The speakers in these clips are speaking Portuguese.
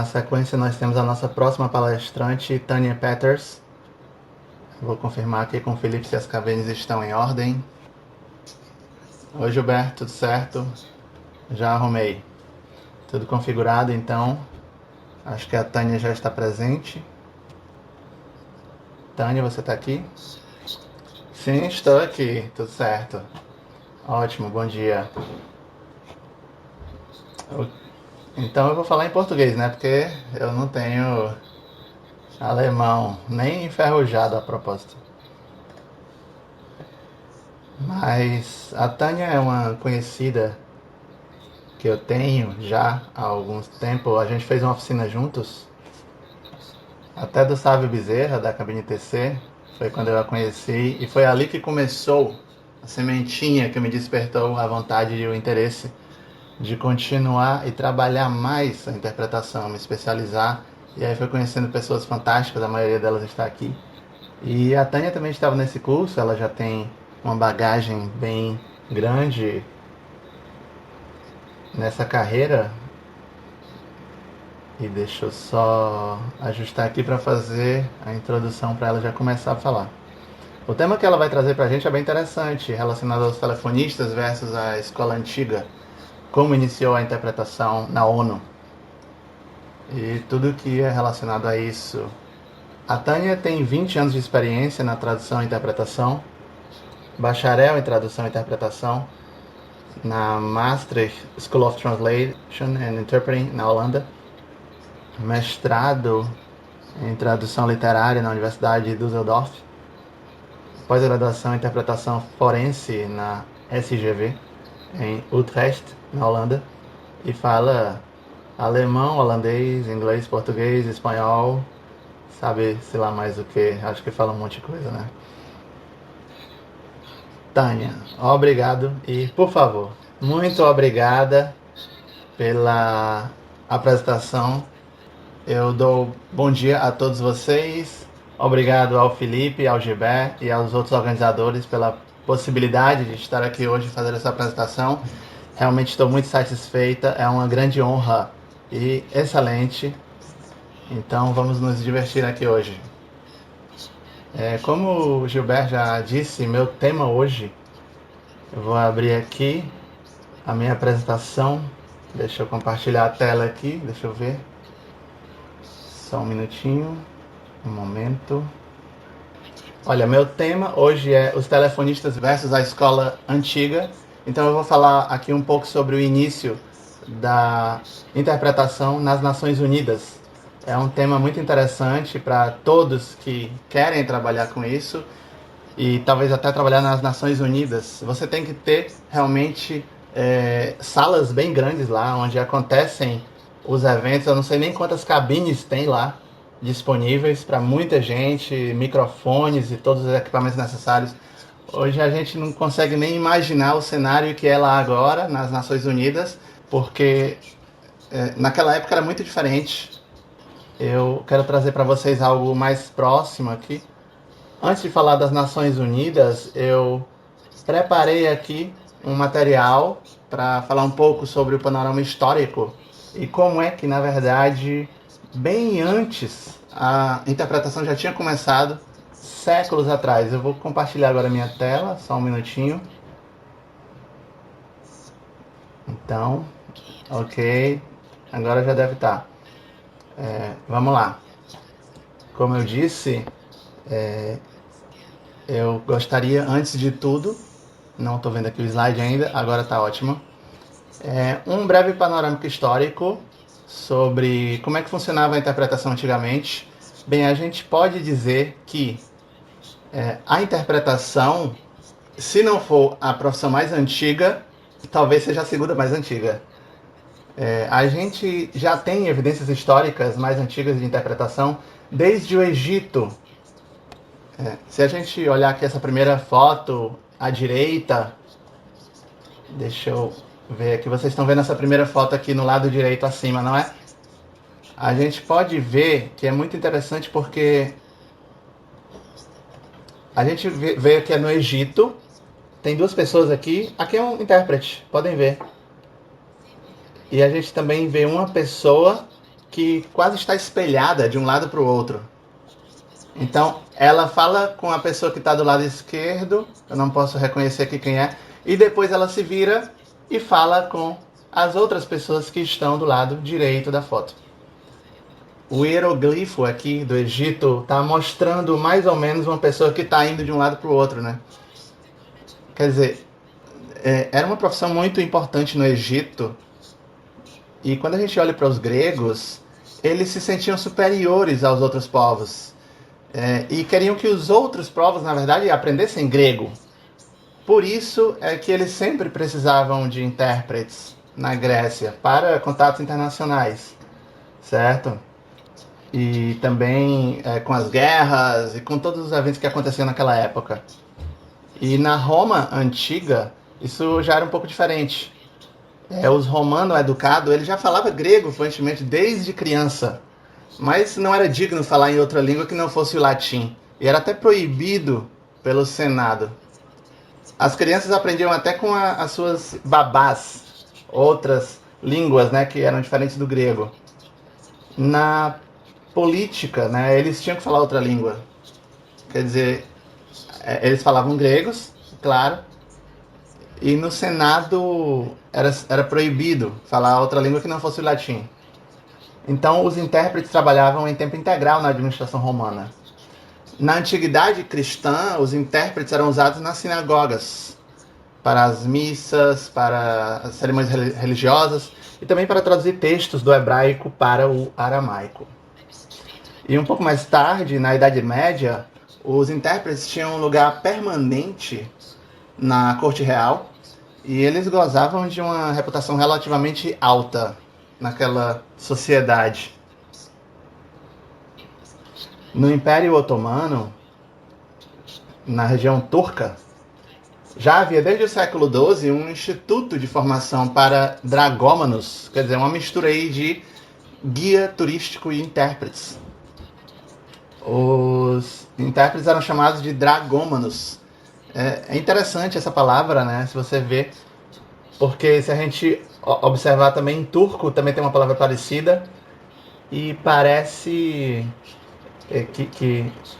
Na sequência, nós temos a nossa próxima palestrante, Tanya Peters. Vou confirmar aqui com o Felipe se as cabines estão em ordem. Oi, Gilberto, tudo certo? Já arrumei. Tudo configurado, então. Acho que a Tânia já está presente. Tânia, você está aqui? Sim, estou aqui. Tudo certo. Ótimo, bom dia. Então eu vou falar em português, né? Porque eu não tenho alemão, nem enferrujado a propósito. Mas a Tânia é uma conhecida que eu tenho já há algum tempo. A gente fez uma oficina juntos, até do Sávio Bezerra, da Cabine TC. Foi quando eu a conheci e foi ali que começou a sementinha que me despertou a vontade e o interesse de continuar e trabalhar mais a interpretação, me especializar. E aí foi conhecendo pessoas fantásticas, a maioria delas está aqui. E a Tânia também estava nesse curso, ela já tem uma bagagem bem grande nessa carreira. E deixa eu só ajustar aqui para fazer a introdução para ela já começar a falar. O tema que ela vai trazer para a gente é bem interessante, relacionado aos telefonistas versus a escola antiga, como iniciou a interpretação na ONU e tudo que é relacionado a isso. A Tânia tem 20 anos de experiência na tradução e interpretação, bacharel em tradução e interpretação na Maastricht School of Translation and Interpreting na Holanda, mestrado em tradução literária na Universidade de Düsseldorf, pós-graduação em interpretação forense na SGV, em Utrecht, na Holanda, e fala alemão, holandês, inglês, português, espanhol, sabe, sei lá mais o que, acho que fala um monte de coisa, né? Tânia, obrigado e, por favor, muito obrigada pela apresentação. Eu dou bom dia a todos vocês. Obrigado ao Felipe, ao Gilberto e aos outros organizadores pela possibilidade de estar aqui hoje e fazer essa apresentação. Realmente estou muito satisfeita, é uma grande honra e excelente. Então vamos nos divertir aqui hoje. Como o Gilberto já disse, meu tema hoje, eu vou abrir aqui a minha apresentação. Deixa eu compartilhar a tela aqui, deixa eu ver. Só um minutinho, um momento. Olha, meu tema hoje é os telefonistas versus a escola antiga. Então eu vou falar aqui um pouco sobre o início da interpretação nas Nações Unidas. É um tema muito interessante para todos que querem trabalhar com isso e talvez até trabalhar nas Nações Unidas. Você tem que ter realmente salas bem grandes lá, onde acontecem os eventos. Eu não sei nem quantas cabines tem lá disponíveis para muita gente, microfones e todos os equipamentos necessários. Hoje a gente não consegue nem imaginar o cenário que é lá agora, nas Nações Unidas, porque naquela época era muito diferente. Eu quero trazer para vocês algo mais próximo aqui. Antes de falar das Nações Unidas, eu preparei aqui um material para falar um pouco sobre o panorama histórico e como é que, na verdade, bem antes, a interpretação já tinha começado séculos atrás. Eu vou compartilhar agora a minha tela, só um minutinho. Então, ok, agora já deve estar. Vamos lá. Como eu disse, eu gostaria, antes de tudo, não estou vendo aqui o slide ainda, agora está ótimo, um breve panorâmico histórico sobre como é que funcionava a interpretação antigamente. Bem, a gente pode dizer que a interpretação, se não for a profissão mais antiga, talvez seja a segunda mais antiga. A gente já tem evidências históricas mais antigas de interpretação desde o Egito. Se a gente olhar aqui essa primeira foto à direita, deixa eu ver aqui, vocês estão vendo essa primeira foto aqui no lado direito acima, não é? A gente pode ver que é muito interessante porque a gente vê que é no Egito, tem duas pessoas aqui é um intérprete, podem ver. E a gente também vê uma pessoa que quase está espelhada de um lado para o outro. Então, ela fala com a pessoa que está do lado esquerdo, eu não posso reconhecer aqui quem é, e depois ela se vira e fala com as outras pessoas que estão do lado direito da foto. O hieroglifo aqui do Egito está mostrando mais ou menos uma pessoa que está indo de um lado para o outro, né? Quer dizer, era uma profissão muito importante no Egito, e quando a gente olha para os gregos, eles se sentiam superiores aos outros povos. E queriam que os outros povos, na verdade, aprendessem grego. Por isso é que eles sempre precisavam de intérpretes na Grécia para contatos internacionais, certo? E também com as guerras e com todos os eventos que aconteciam naquela época. E na Roma antiga, isso já era um pouco diferente. Os romanos educados, ele já falava grego fluentemente desde criança, mas não era digno falar em outra língua que não fosse o latim. E era até proibido pelo Senado. As crianças aprendiam até com as suas babás, outras línguas, né, que eram diferentes do grego. Na política, né, eles tinham que falar outra língua. Quer dizer, eles falavam gregos, claro, e no Senado era proibido falar outra língua que não fosse o latim. Então, os intérpretes trabalhavam em tempo integral na administração romana. Na antiguidade cristã, os intérpretes eram usados nas sinagogas, para as missas, para as cerimônias religiosas e também para traduzir textos do hebraico para o aramaico. E um pouco mais tarde, na Idade Média, os intérpretes tinham um lugar permanente na corte real e eles gozavam de uma reputação relativamente alta naquela sociedade. No Império Otomano, na região turca, já havia desde o século XII um instituto de formação para dragômanos, quer dizer, uma mistura aí de guia turístico e intérpretes. Os intérpretes eram chamados de dragômanos. É interessante essa palavra, né? Se você vê, porque se a gente observar também em turco, também tem uma palavra parecida e parece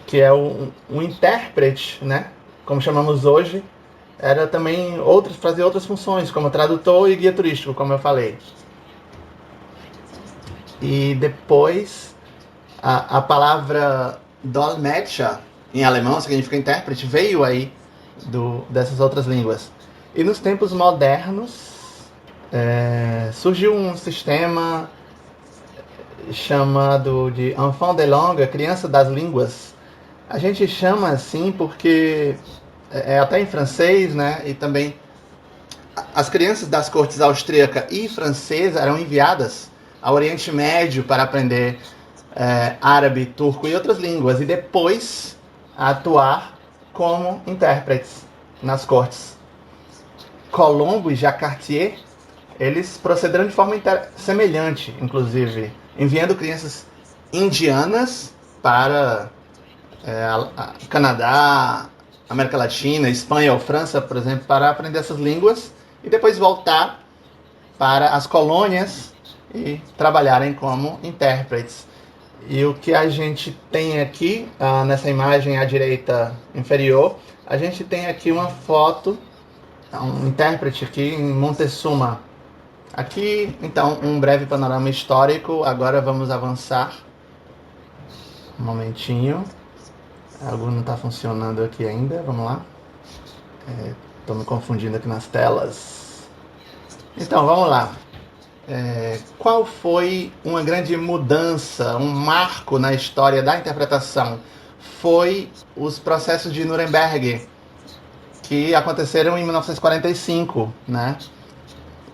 que é um intérprete, né? Como chamamos hoje, era também fazer outras funções, como tradutor e guia turístico, como eu falei. E depois, a palavra Dolmetscher, em alemão, significa intérprete, veio aí dessas outras línguas. E nos tempos modernos, surgiu um sistema chamado de enfant de langue, criança das línguas. A gente chama assim porque até em francês, né? E também as crianças das cortes austríaca e francesa eram enviadas ao Oriente Médio para aprender árabe, turco e outras línguas, e depois atuar como intérpretes nas cortes. Colombo e Jacques Cartier, eles procederam de forma semelhante, inclusive, enviando crianças indianas para Canadá, América Latina, Espanha ou França, por exemplo, para aprender essas línguas e depois voltar para as colônias e trabalharem como intérpretes. E o que a gente tem aqui, nessa imagem à direita inferior, a gente tem aqui uma foto, um intérprete aqui em Montezuma. Aqui, então, um breve panorama histórico. Agora vamos avançar. Um momentinho. Algo não está funcionando aqui ainda. Vamos lá. Estou me confundindo aqui nas telas. Então, vamos lá. Qual foi uma grande mudança, um marco na história da interpretação? Foi os processos de Nuremberg, que aconteceram em 1945, né?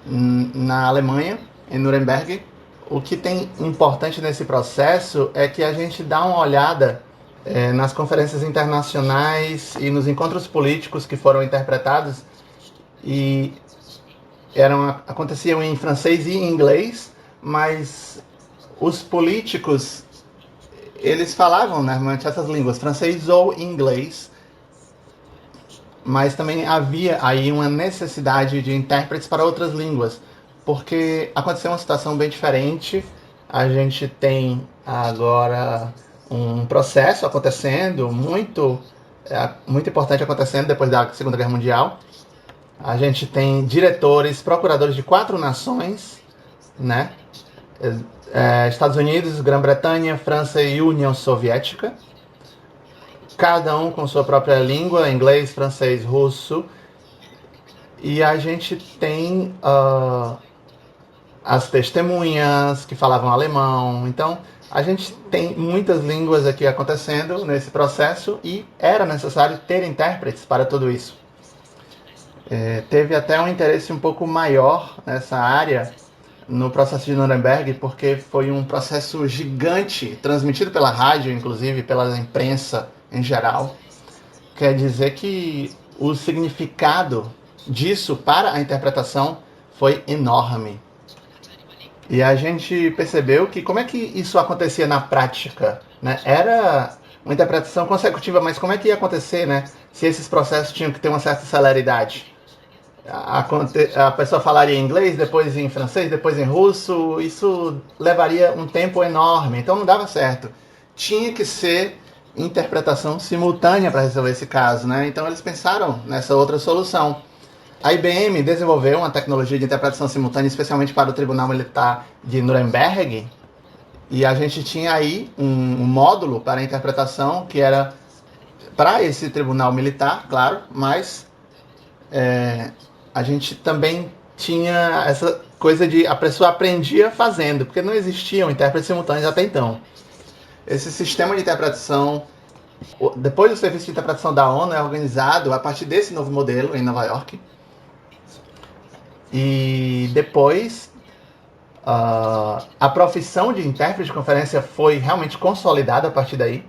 Na Alemanha, em Nuremberg. O que tem importante nesse processo é que a gente dá uma olhada nas conferências internacionais e nos encontros políticos que foram interpretados e aconteciam em francês e em inglês, mas os políticos, eles falavam normalmente essas línguas, francês ou inglês, mas também havia aí uma necessidade de intérpretes para outras línguas, porque aconteceu uma situação bem diferente A gente tem agora um processo acontecendo muito importante acontecendo depois da Segunda Guerra Mundial. A gente tem diretores, procuradores de 4 nações, né? Estados Unidos, Grã-Bretanha, França e União Soviética. Cada um com sua própria língua, inglês, francês, russo. E a gente tem as testemunhas que falavam alemão. Então, a gente tem muitas línguas aqui acontecendo nesse processo e era necessário ter intérpretes para tudo isso. Teve até um interesse um pouco maior nessa área no processo de Nuremberg, porque foi um processo gigante, transmitido pela rádio, inclusive pela imprensa em geral. Quer dizer que o significado disso para a interpretação foi enorme. E a gente percebeu que como é que isso acontecia na prática, né? Era uma interpretação consecutiva, mas como é que ia acontecer, né? Se esses processos tinham que ter uma certa celeridade. A pessoa falaria em inglês, depois em francês, depois em russo, isso levaria um tempo enorme, então não dava certo. Tinha que ser interpretação simultânea para resolver esse caso, né? Então eles pensaram nessa outra solução. A IBM desenvolveu uma tecnologia de interpretação simultânea especialmente para o Tribunal Militar de Nuremberg, e a gente tinha aí um módulo para a interpretação que era para esse tribunal militar, claro, mas a gente também tinha essa coisa de a pessoa aprendia fazendo, porque não existiam intérpretes simultâneos até então. Esse sistema de interpretação, depois do serviço de interpretação da ONU, é organizado a partir desse novo modelo em Nova York. E depois a profissão de intérprete de conferência foi realmente consolidada a partir daí.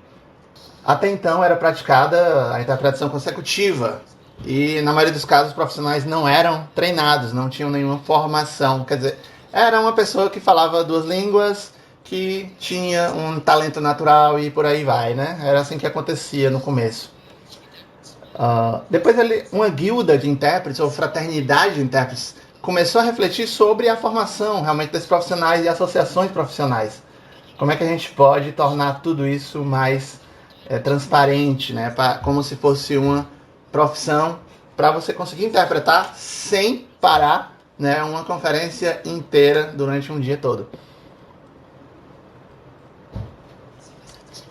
Até então era praticada a interpretação consecutiva, e na maioria dos casos os profissionais não eram treinados, não tinham nenhuma formação. Quer dizer, era uma pessoa que falava 2 línguas, que tinha um talento natural e por aí vai, né? Era assim que acontecia no começo. Depois uma guilda de intérpretes, ou fraternidade de intérpretes, começou a refletir sobre a formação realmente desses profissionais e associações profissionais. Como é que a gente pode tornar tudo isso mais transparente, né? Como se fosse uma profissão, para você conseguir interpretar sem parar, né, uma conferência inteira durante um dia todo.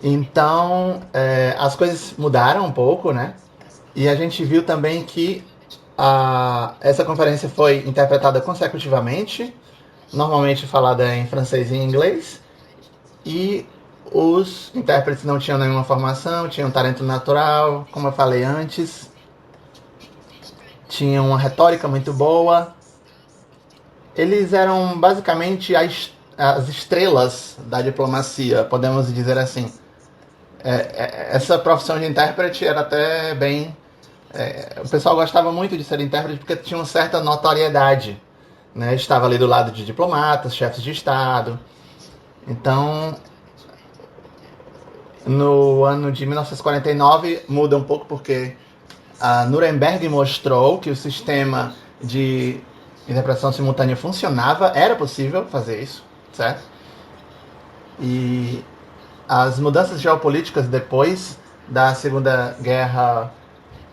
Então, as coisas mudaram um pouco, né? E a gente viu também que essa conferência foi interpretada consecutivamente, normalmente falada em francês e em inglês, e os intérpretes não tinham nenhuma formação, tinham talento natural, como eu falei antes, tinham uma retórica muito boa. Eles eram basicamente as estrelas da diplomacia, podemos dizer assim. Essa profissão de intérprete era até bem... o pessoal gostava muito de ser intérprete porque tinha uma certa notoriedade, né? Estava ali do lado de diplomatas, chefes de Estado. Então, no ano de 1949 muda um pouco, porque a Nuremberg mostrou que o sistema de interpretação simultânea funcionava, era possível fazer isso, certo? E as mudanças geopolíticas depois da Segunda Guerra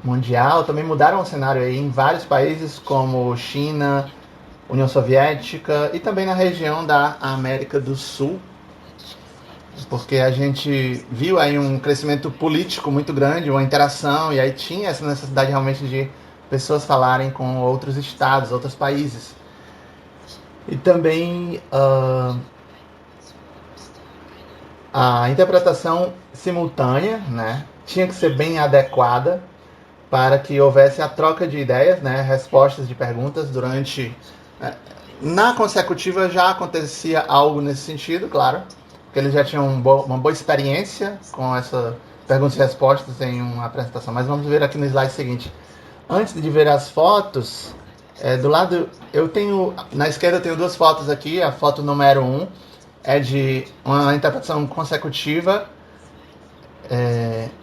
Mundial também mudaram o cenário aí em vários países, como China, União Soviética e também na região da América do Sul, porque a gente viu aí um crescimento político muito grande, uma interação, e aí tinha essa necessidade realmente de pessoas falarem com outros estados, outros países. E também a interpretação simultânea, né, tinha que ser bem adequada para que houvesse a troca de ideias, né, respostas de perguntas durante... Na consecutiva já acontecia algo nesse sentido, claro, porque eles já tinham uma boa experiência com essa perguntas e respostas em uma apresentação. Mas vamos ver aqui no slide seguinte. Antes de ver as fotos, do lado, na esquerda eu tenho 2 fotos aqui. A foto número 1 é de uma interpretação consecutiva.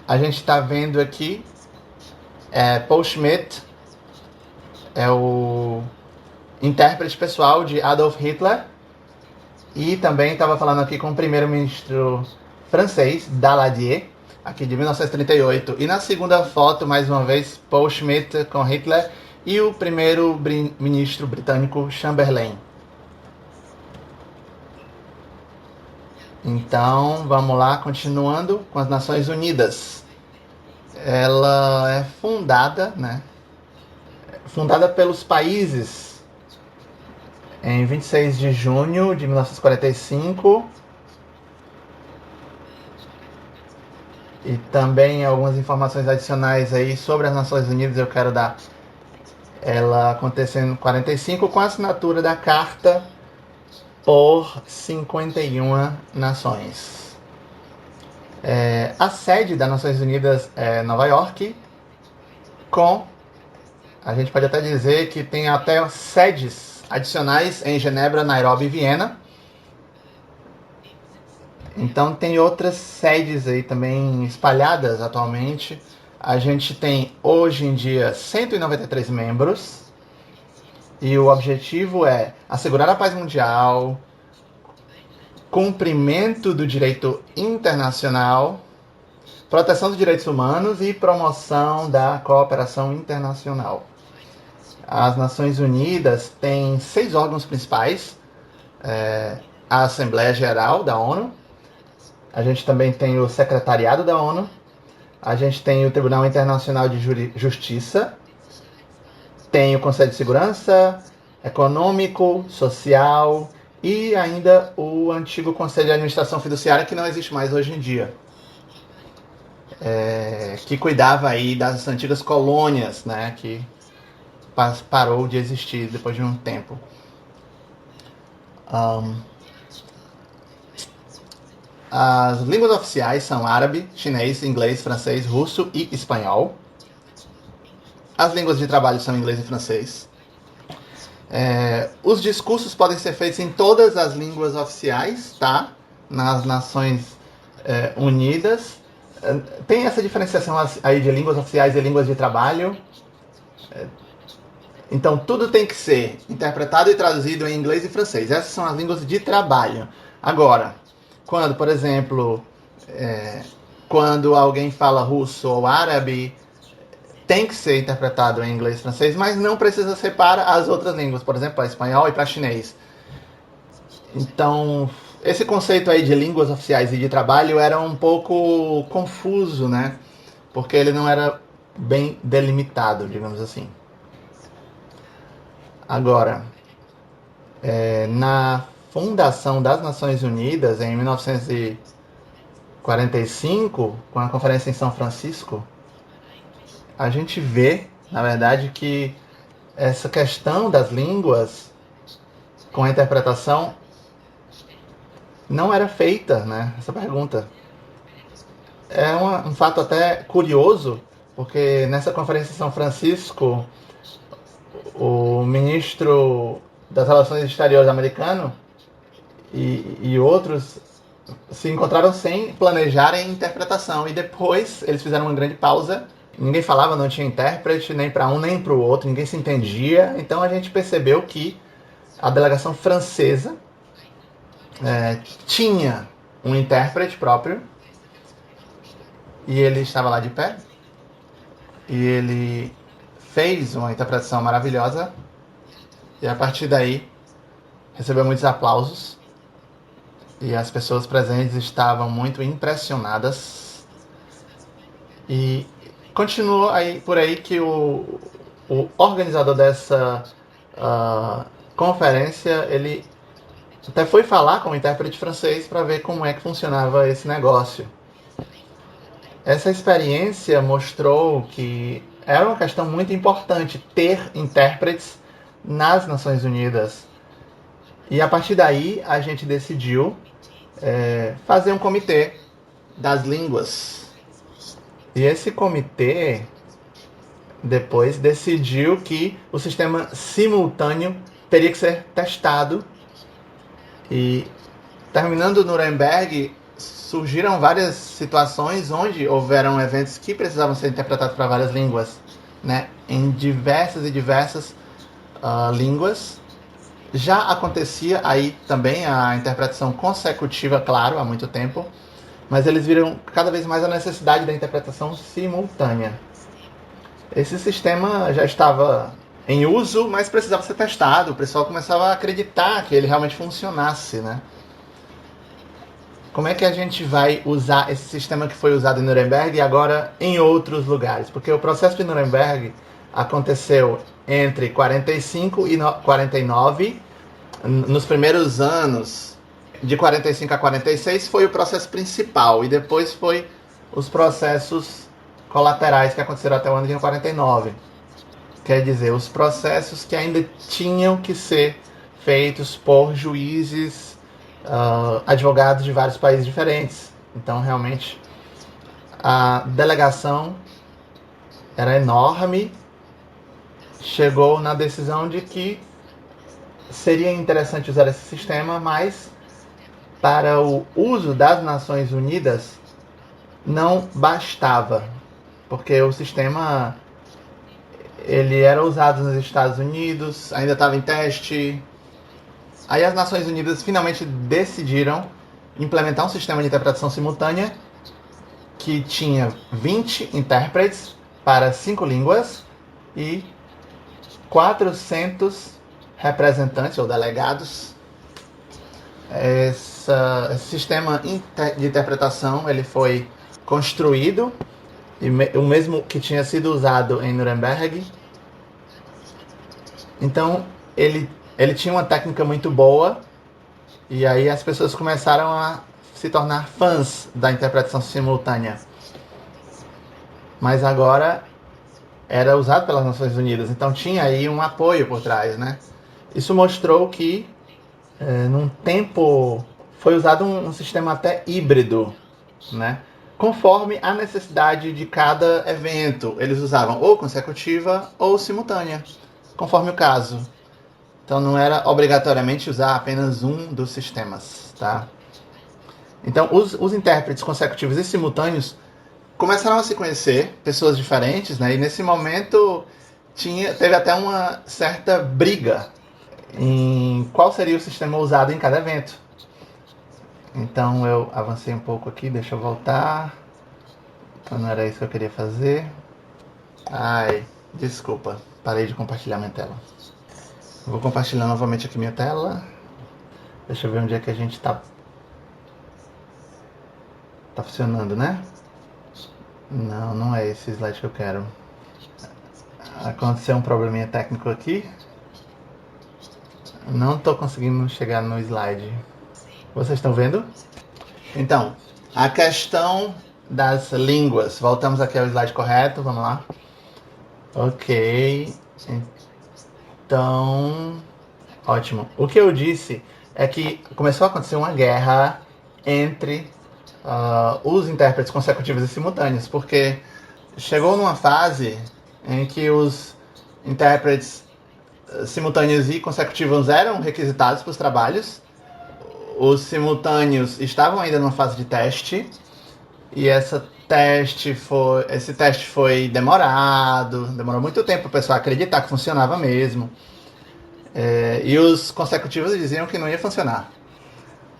A gente está vendo aqui Paul Schmidt, é o intérprete pessoal de Adolf Hitler. E também estava falando aqui com o primeiro-ministro francês, Daladier, aqui de 1938. E na segunda foto, mais uma vez, Paul Schmidt com Hitler e o primeiro-ministro britânico Chamberlain. Então, vamos lá, continuando com as Nações Unidas. Ela é fundada, né? Fundada pelos países em 26 de junho de 1945. E também algumas informações adicionais aí sobre as Nações Unidas eu quero dar. Ela aconteceu em 45 com a assinatura da Carta por 51 nações. A sede das Nações Unidas é Nova York, a gente pode até dizer que tem até sedes adicionais em Genebra, Nairobi e Viena. Então tem outras sedes aí também espalhadas atualmente. A gente tem hoje em dia 193 membros. E o objetivo é assegurar a paz mundial, cumprimento do direito internacional, proteção dos direitos humanos e promoção da cooperação internacional. As Nações Unidas têm 6 órgãos principais. A Assembleia Geral da ONU, a gente também tem o Secretariado da ONU, a gente tem o Tribunal Internacional de Justiça, tem o Conselho de Segurança Econômico, Social e ainda o antigo Conselho de Administração Fiduciária, que não existe mais hoje em dia, que cuidava aí das antigas colônias, né, que parou de existir depois de um tempo. As línguas oficiais são árabe, chinês, inglês, francês, russo e espanhol. As línguas de trabalho são inglês e francês. Os discursos podem ser feitos em todas as línguas oficiais, tá? Nas Nações Unidas. Tem essa diferenciação aí de línguas oficiais e línguas de trabalho. Então, tudo tem que ser interpretado e traduzido em inglês e francês. Essas são as línguas de trabalho. Agora, quando, por exemplo, quando alguém fala russo ou árabe, tem que ser interpretado em inglês e francês, mas não precisa ser para as outras línguas, por exemplo, para espanhol e para chinês. Então, esse conceito aí de línguas oficiais e de trabalho era um pouco confuso, né? Porque ele não era bem delimitado, digamos assim. Agora, na fundação das Nações Unidas, em 1945, com a conferência em São Francisco, a gente vê, na verdade, que essa questão das línguas com a interpretação não era feita, né? Essa pergunta. É um fato até curioso, porque nessa conferência em São Francisco, o ministro das Relações Exteriores americano e outros se encontraram sem planejarem interpretação. E depois eles fizeram uma grande pausa. Ninguém falava, não tinha intérprete, nem para um nem para o outro, ninguém se entendia. Então a gente percebeu que a delegação francesa tinha um intérprete próprio. E ele estava lá de pé. E ele fez uma interpretação maravilhosa. E a partir daí recebeu muitos aplausos. E as pessoas presentes estavam muito impressionadas. E continuou aí, por aí que o organizador dessa conferência, ele até foi falar com o intérprete francês para ver como é que funcionava esse negócio. Essa experiência mostrou que era uma questão muito importante ter intérpretes nas Nações Unidas. E a partir daí a gente decidiu fazer um comitê das línguas. E esse comitê depois decidiu que o sistema simultâneo teria que ser testado. E terminando Nuremberg, surgiram várias situações onde houveram eventos que precisavam ser interpretados para várias línguas, né? Em diversas e diversas línguas. Já acontecia aí também a interpretação consecutiva, claro, há muito tempo, mas eles viram cada vez mais a necessidade da interpretação simultânea. Esse sistema já estava em uso, mas precisava ser testado. O pessoal começava a acreditar que ele realmente funcionasse, né? Como é que a gente vai usar esse sistema que foi usado em Nuremberg e agora em outros lugares? Porque o processo de Nuremberg aconteceu entre 45 e 49. Nos primeiros anos, de 45 a 46, foi o processo principal. E depois foi os processos colaterais que aconteceram até o ano de 49. Quer dizer, os processos que ainda tinham que ser feitos por juízes, advogados de vários países diferentes. Então, realmente, a delegação era enorme, chegou na decisão de que seria interessante usar esse sistema, mas para o uso das Nações Unidas não bastava, porque o sistema ele era usado nos Estados Unidos, ainda estava em teste. Aí as Nações Unidas finalmente decidiram implementar um sistema de interpretação simultânea que tinha 20 intérpretes para 5 línguas e 400 representantes ou delegados. Esse sistema de interpretação ele foi construído, o mesmo que tinha sido usado em Nuremberg. Então ele tinha uma técnica muito boa, e aí as pessoas começaram a se tornar fãs da interpretação simultânea. Mas agora era usado pelas Nações Unidas, então tinha aí um apoio por trás, né? Isso mostrou que num tempo foi usado um sistema até híbrido, né? Conforme a necessidade de cada evento. Eles usavam ou consecutiva ou simultânea, conforme o caso. Então não era obrigatoriamente usar apenas um dos sistemas, tá? Então os intérpretes consecutivos e simultâneos começaram a se conhecer, pessoas diferentes, né? E nesse momento teve até uma certa briga em qual seria o sistema usado em cada evento. Então eu avancei um pouco aqui, deixa eu voltar. Não era isso que eu queria fazer. Ai, desculpa, parei de compartilhar minha tela. Vou compartilhar novamente aqui minha tela. Deixa eu ver onde é que a gente tá funcionando, né? Não, não é esse slide que eu quero. Aconteceu um probleminha técnico aqui. Não tô conseguindo chegar no slide. Vocês estão vendo? Então, a questão das línguas. Voltamos aqui ao slide correto, vamos lá. Ok. Então, ótimo. O que eu disse é que começou a acontecer uma guerra entre os intérpretes consecutivos e simultâneos, porque chegou numa fase em que os intérpretes simultâneos e consecutivos eram requisitados para os trabalhos. Os simultâneos estavam ainda numa fase de teste, e esse teste foi demorado, demorou muito tempo para o pessoal acreditar que funcionava mesmo. E os consecutivos diziam que não ia funcionar.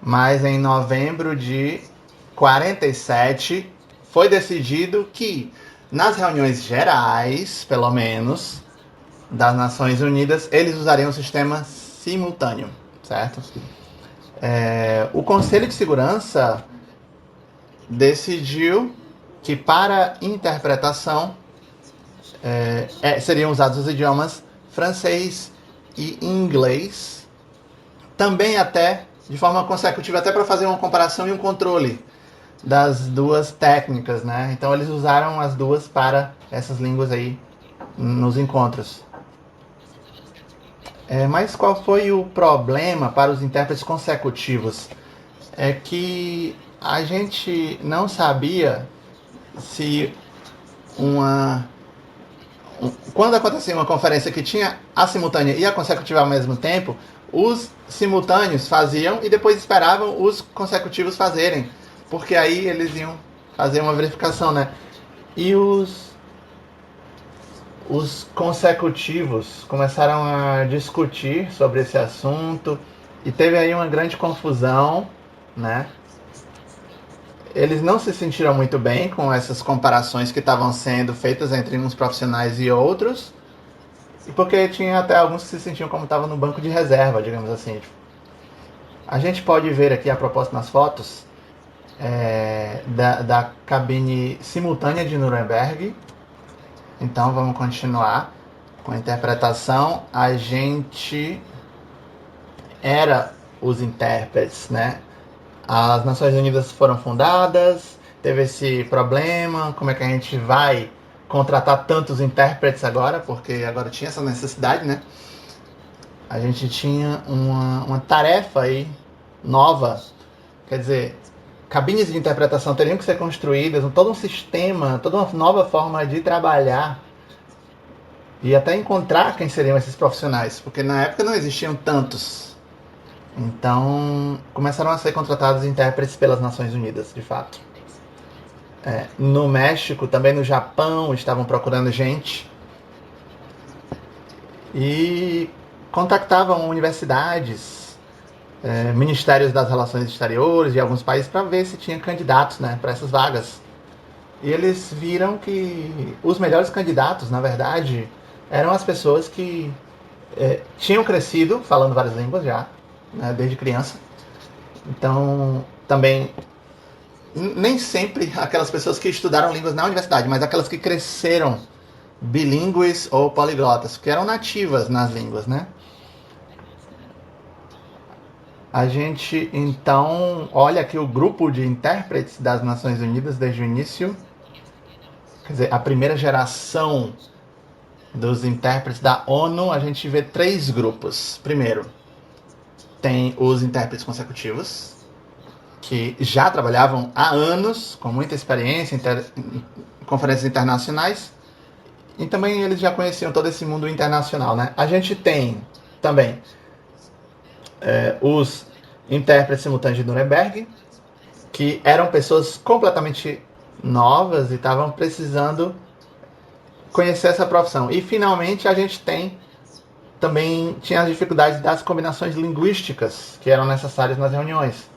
Mas em novembro de 47 foi decidido que nas reuniões gerais, pelo menos, das Nações Unidas, eles usariam o sistema simultâneo, certo? O Conselho de Segurança decidiu que para interpretação seriam usados os idiomas francês e inglês, também até de forma consecutiva, até para fazer uma comparação e um controle das duas técnicas, né? Então eles usaram as duas para essas línguas aí nos encontros. Mas qual foi o problema para os intérpretes consecutivos? É que a gente não sabia se quando acontecia uma conferência que tinha a simultânea e a consecutiva ao mesmo tempo, os simultâneos faziam e depois esperavam os consecutivos fazerem, porque aí eles iam fazer uma verificação, né? E os consecutivos começaram a discutir sobre esse assunto e teve aí uma grande confusão, né? Eles não se sentiram muito bem com essas comparações que estavam sendo feitas entre uns profissionais e outros, e porque tinha até alguns que se sentiam como estavam no banco de reserva, digamos assim. A gente pode ver aqui, a propósito, nas fotos, da cabine simultânea de Nuremberg. Então vamos continuar com a interpretação. A gente era os intérpretes, né? As Nações Unidas foram fundadas, teve esse problema, como é que a gente vai contratar tantos intérpretes agora, porque agora tinha essa necessidade, né? A gente tinha uma tarefa aí nova, quer dizer, cabines de interpretação teriam que ser construídas, todo um sistema, toda uma nova forma de trabalhar e até encontrar quem seriam esses profissionais, porque na época não existiam tantos. Então, começaram a ser contratados intérpretes pelas Nações Unidas, de fato. No México, também no Japão, estavam procurando gente. E contactavam universidades, ministérios das relações exteriores de alguns países para ver se tinha candidatos, né, para essas vagas. E eles viram que os melhores candidatos, na verdade, eram as pessoas que tinham crescido falando várias línguas já, né, desde criança. Então, também, nem sempre aquelas pessoas que estudaram línguas na universidade, mas aquelas que cresceram bilíngues ou poliglotas, que eram nativas nas línguas, né? A gente, então, olha aqui o grupo de intérpretes das Nações Unidas desde o início. Quer dizer, a primeira geração dos intérpretes da ONU, a gente vê 3 grupos. Primeiro, tem os intérpretes consecutivos, que já trabalhavam há anos, com muita experiência em conferências internacionais, e também eles já conheciam todo esse mundo internacional, né? A gente tem também os intérpretes simultâneos de Nuremberg, que eram pessoas completamente novas e estavam precisando conhecer essa profissão. E finalmente a gente tem também tinha as dificuldades das combinações linguísticas que eram necessárias nas reuniões.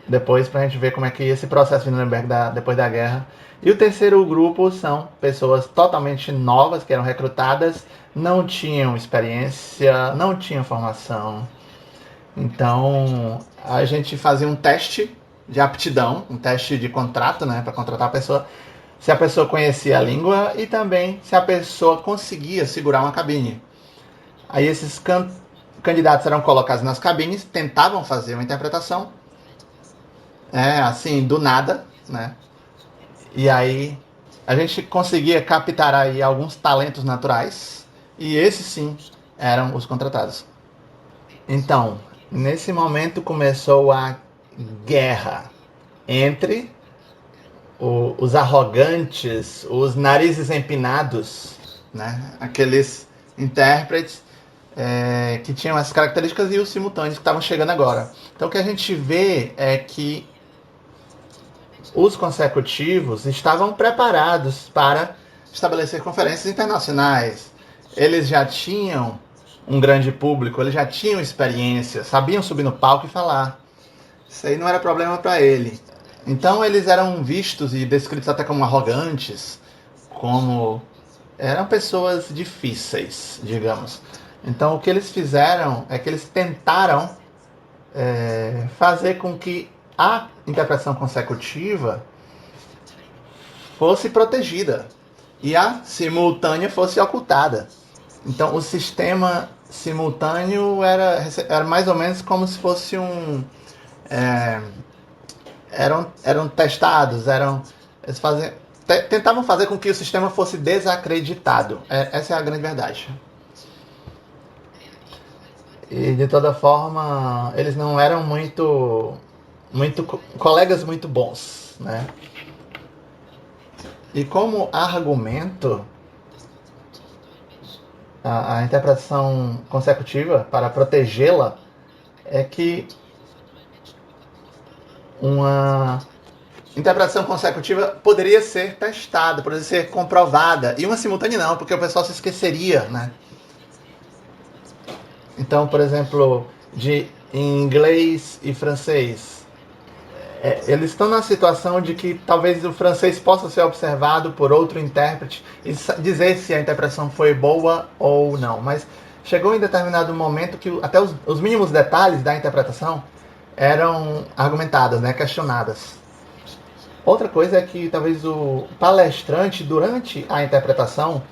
Depois, para a gente ver como é que esse processo de Nuremberg depois da guerra. E o terceiro grupo são pessoas totalmente novas que eram recrutadas, não tinham experiência, não tinham formação. Então, a gente fazia um teste de aptidão, um teste de contrato, né, para contratar a pessoa, se a pessoa conhecia a língua e também se a pessoa conseguia segurar uma cabine. Aí esses candidatos eram colocados nas cabines, tentavam fazer uma interpretação, assim, do nada, né? E aí a gente conseguia captar aí alguns talentos naturais, e esses sim eram os contratados. Então, nesse momento começou a guerra entre os arrogantes, os narizes empinados, né? Aqueles intérpretes que tinham essas características e os simultâneos que estavam chegando agora. Então o que a gente vê é que os consecutivos estavam preparados para estabelecer conferências internacionais. Eles já tinham um grande público, eles já tinham experiência, sabiam subir no palco e falar. Isso aí não era problema para ele. Então eles eram vistos e descritos até como arrogantes, como eram pessoas difíceis, digamos. Então o que eles fizeram é que eles tentaram fazer com que a interpretação consecutiva fosse protegida e a simultânea fosse ocultada. Então o sistema simultâneo era mais ou menos como se fosse eram testados, eles tentavam fazer com que o sistema fosse desacreditado. Essa é a grande verdade. E de toda forma, eles não eram muito colegas muito bons, né? E como argumento, a interpretação consecutiva, para protegê-la, é que uma interpretação consecutiva poderia ser testada, poderia ser comprovada. E uma simultânea não, porque o pessoal se esqueceria, né? Então, por exemplo, de inglês e francês. Eles estão na situação de que talvez o francês possa ser observado por outro intérprete e dizer se a interpretação foi boa ou não. Mas chegou em determinado momento que até os mínimos detalhes da interpretação eram argumentadas, né, questionadas. Outra coisa é que talvez o palestrante, durante a interpretação,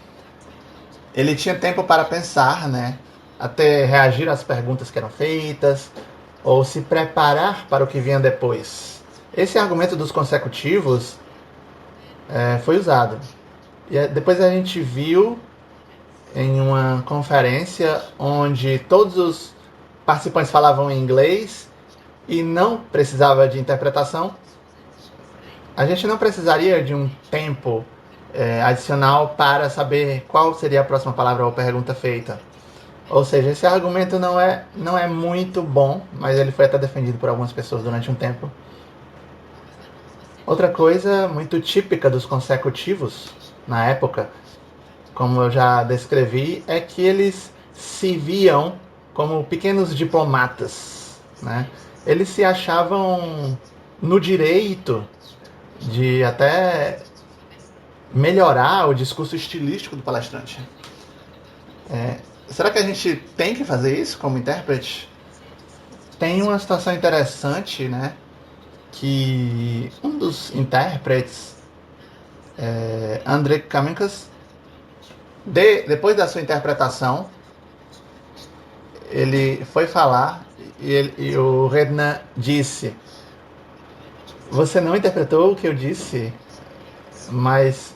ele tinha tempo para pensar, né, até reagir às perguntas que eram feitas, ou se preparar para o que vinha depois. Esse argumento dos consecutivos foi usado. E depois a gente viu em uma conferência onde todos os participantes falavam em inglês e não precisava de interpretação. A gente não precisaria de um tempo adicional para saber qual seria a próxima palavra ou pergunta feita. Ou seja, esse argumento não é muito bom, mas ele foi até defendido por algumas pessoas durante um tempo. Outra coisa muito típica dos consecutivos na época, como eu já descrevi, é que eles se viam como pequenos diplomatas, né? Eles se achavam no direito de até melhorar o discurso estilístico do palestrante. Será que a gente tem que fazer isso como intérprete? Tem uma situação interessante, né? Que um dos intérpretes, Andrei Kaminskas, depois da sua interpretação, ele foi falar e o Rednan disse: você não interpretou o que eu disse, mas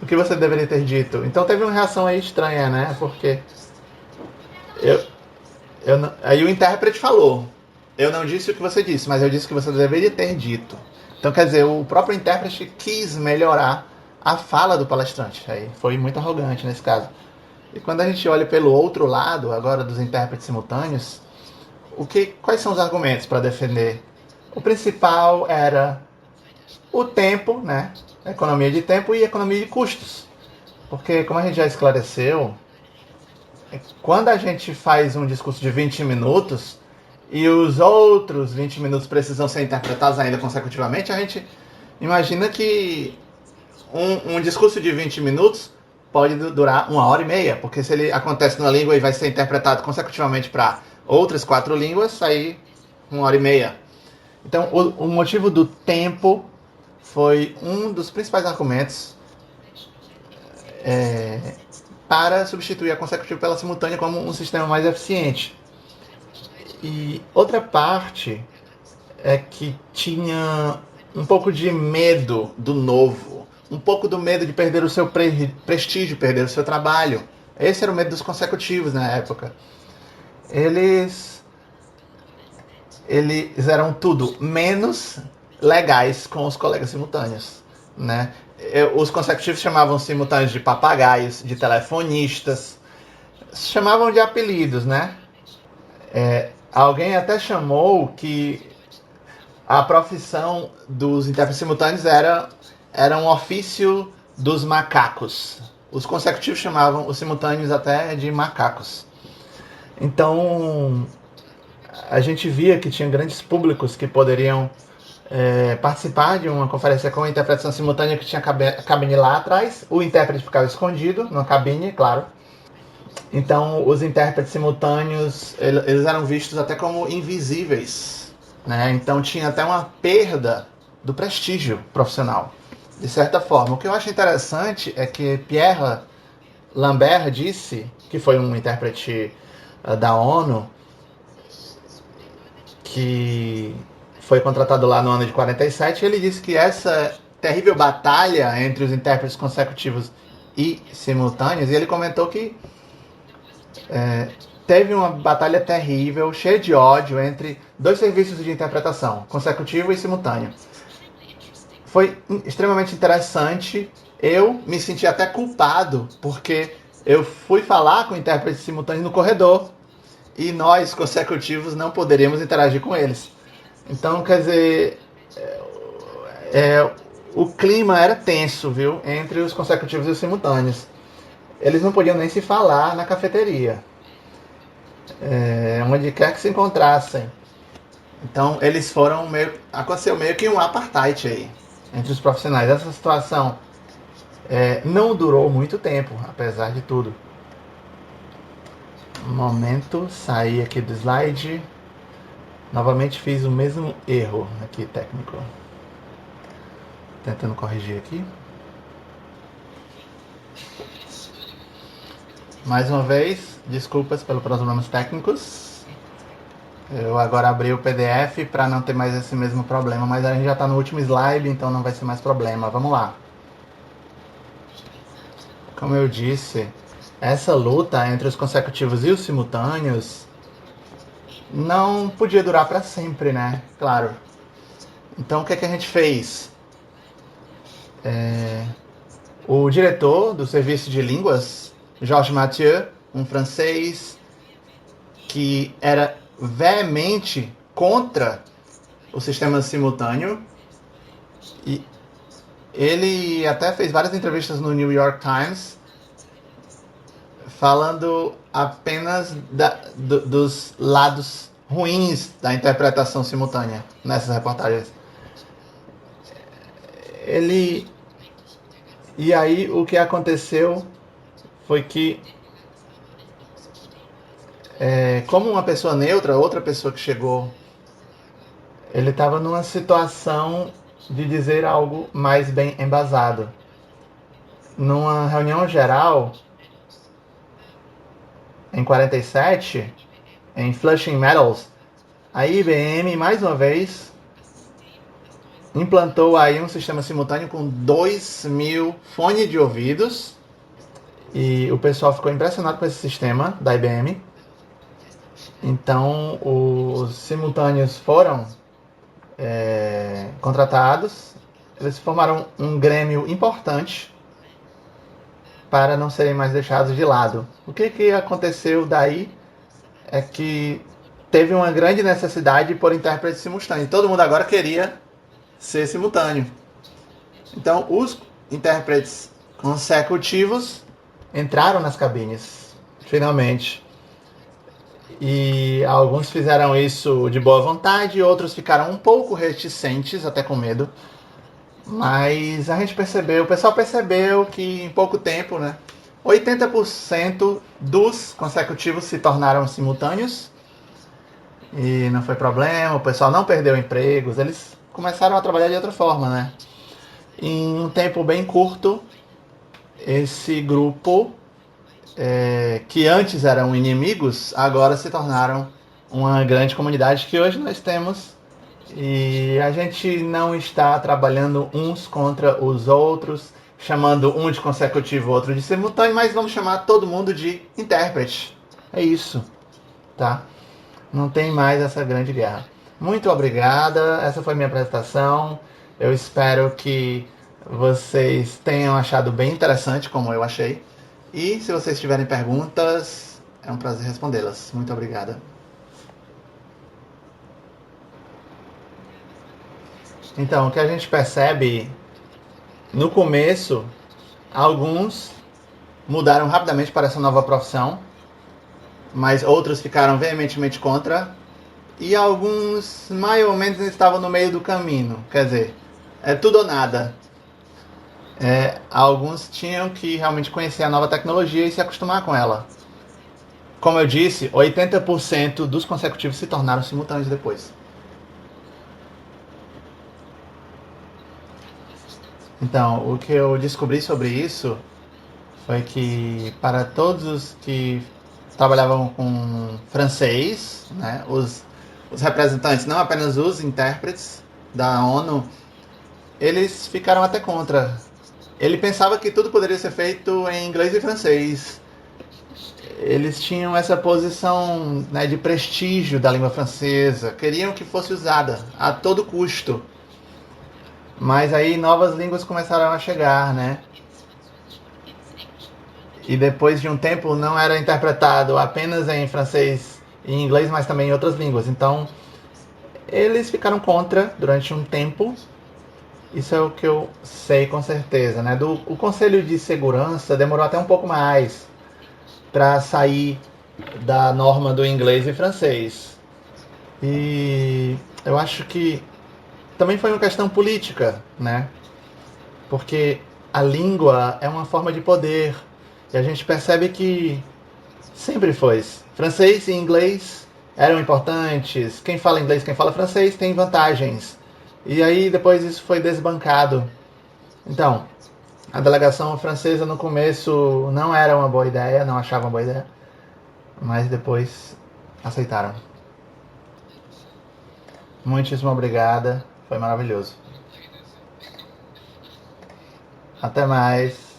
o que você deveria ter dito? Então teve uma reação aí estranha, né? Porque aí o intérprete falou: eu não disse o que você disse, mas eu disse o que você deveria ter dito. Então, quer dizer, o próprio intérprete quis melhorar a fala do palestrante. Aí foi muito arrogante nesse caso. E quando a gente olha pelo outro lado, agora dos intérpretes simultâneos, quais são os argumentos para defender? O principal era o tempo, né? Economia de tempo e economia de custos. Porque, como a gente já esclareceu, quando a gente faz um discurso de 20 minutos e os outros 20 minutos precisam ser interpretados ainda consecutivamente, a gente imagina que um discurso de 20 minutos pode durar 1h30, porque se ele acontece numa língua e vai ser interpretado consecutivamente para outras 4 línguas, aí 1h30. Então, o motivo do tempo foi um dos principais argumentos para substituir a consecutiva pela simultânea como um sistema mais eficiente. E outra parte é que tinha um pouco de medo do novo, um pouco do medo de perder o seu prestígio, perder o seu trabalho. Esse era o medo dos consecutivos na época. Eles eram tudo menos legais com os colegas simultâneos, né? Os consecutivos chamavam simultâneos de papagaios, de telefonistas, chamavam de apelidos, né? Alguém até chamou que a profissão dos intérpretes simultâneos era um ofício dos macacos. Os consecutivos chamavam os simultâneos até de macacos. Então, a gente via que tinha grandes públicos que poderiam participar de uma conferência com interpretação simultânea, que tinha a cabine lá atrás. O intérprete ficava escondido na cabine, claro. Então, os intérpretes simultâneos, eles eram vistos até como invisíveis, né? Então, tinha até uma perda do prestígio profissional, de certa forma. O que eu acho interessante é que Pierre Lambert disse, que foi um intérprete da ONU, que foi contratado lá no ano de 47, ele disse que essa terrível batalha entre os intérpretes consecutivos e simultâneos, e ele comentou que teve uma batalha terrível, cheia de ódio, entre dois serviços de interpretação, consecutivo e simultâneo. Foi extremamente interessante. Eu me senti até culpado, porque eu fui falar com intérpretes simultâneos no corredor e nós, consecutivos, não poderíamos interagir com eles. Então, quer dizer, o clima era tenso, viu? Entre os consecutivos e os simultâneos. Eles não podiam nem se falar na cafeteria. Onde quer que se encontrassem. Então eles foram aconteceu meio que um apartheid aí entre os profissionais. Essa situação não durou muito tempo, apesar de tudo. Um momento, saí aqui do slide. Novamente fiz o mesmo erro aqui técnico. Tentando corrigir aqui. Mais uma vez, desculpas pelos problemas técnicos. Eu agora abri o PDF para não ter mais esse mesmo problema, mas a gente já está no último slide, então não vai ser mais problema. Vamos lá. Como eu disse, essa luta entre os consecutivos e os simultâneos não podia durar para sempre, né? Claro. Então o que a gente fez? O diretor do serviço de línguas, Georges Mathieu, um francês que era veemente contra o sistema simultâneo, e ele até fez várias entrevistas no New York Times falando apenas dos lados ruins da interpretação simultânea nessas reportagens. E aí o que aconteceu foi que, como uma pessoa neutra, outra pessoa que chegou, ele estava numa situação de dizer algo mais bem embasado. Numa reunião geral, em 47, em Flushing Meadows, a IBM, mais uma vez, implantou aí um sistema simultâneo com 2.000 fones de ouvidos, e o pessoal ficou impressionado com esse sistema da IBM. Então, os simultâneos foram contratados, eles formaram um grêmio importante para não serem mais deixados de lado. O que aconteceu daí é que teve uma grande necessidade por intérprete simultâneo. Todo mundo agora queria ser simultâneo. Então, os intérpretes consecutivos entraram nas cabines, finalmente. E alguns fizeram isso de boa vontade, outros ficaram um pouco reticentes, até com medo. Mas a gente percebeu, o pessoal percebeu que em pouco tempo, né, 80% dos consecutivos se tornaram simultâneos. E não foi problema, o pessoal não perdeu empregos, eles começaram a trabalhar de outra forma, né? Em um tempo bem curto, esse grupo, que antes eram inimigos, agora se tornaram uma grande comunidade que hoje nós temos. E a gente não está trabalhando uns contra os outros, chamando um de consecutivo, outro de simultâneo, mas vamos chamar todo mundo de intérprete. É isso, tá? Não tem mais essa grande guerra. Muito obrigada, essa foi minha apresentação. Eu espero que vocês tenham achado bem interessante, como eu achei. E se vocês tiverem perguntas, é um prazer respondê-las. Muito obrigada. Então, o que a gente percebe, no começo, alguns mudaram rapidamente para essa nova profissão, mas outros ficaram veementemente contra, e alguns mais ou menos estavam no meio do caminho. Quer dizer, é tudo ou nada. Alguns tinham que realmente conhecer a nova tecnologia e se acostumar com ela. Como eu disse, 80% dos consecutivos se tornaram simultâneos depois. Então, o que eu descobri sobre isso foi que para todos os que trabalhavam com francês, né, os representantes, não apenas os intérpretes da ONU, eles ficaram até contra. Ele pensava que tudo poderia ser feito em inglês e francês. Eles tinham essa posição, né, de prestígio da língua francesa, queriam que fosse usada a todo custo. Mas aí novas línguas começaram a chegar, né? E depois de um tempo não era interpretado apenas em francês e inglês, mas também em outras línguas. Então, eles ficaram contra durante um tempo. Isso é o que eu sei com certeza, né? O Conselho de Segurança demorou até um pouco mais para sair da norma do inglês e francês. E eu acho que também foi uma questão política, né? Porque a língua é uma forma de poder. E a gente percebe que sempre foi. Francês e inglês eram importantes. Quem fala inglês, quem fala francês tem vantagens. E aí depois isso foi desbancado. Então, a delegação francesa no começo não era uma boa ideia, não achava uma boa ideia, mas depois aceitaram. Muitíssimo obrigada, foi maravilhoso. Até mais.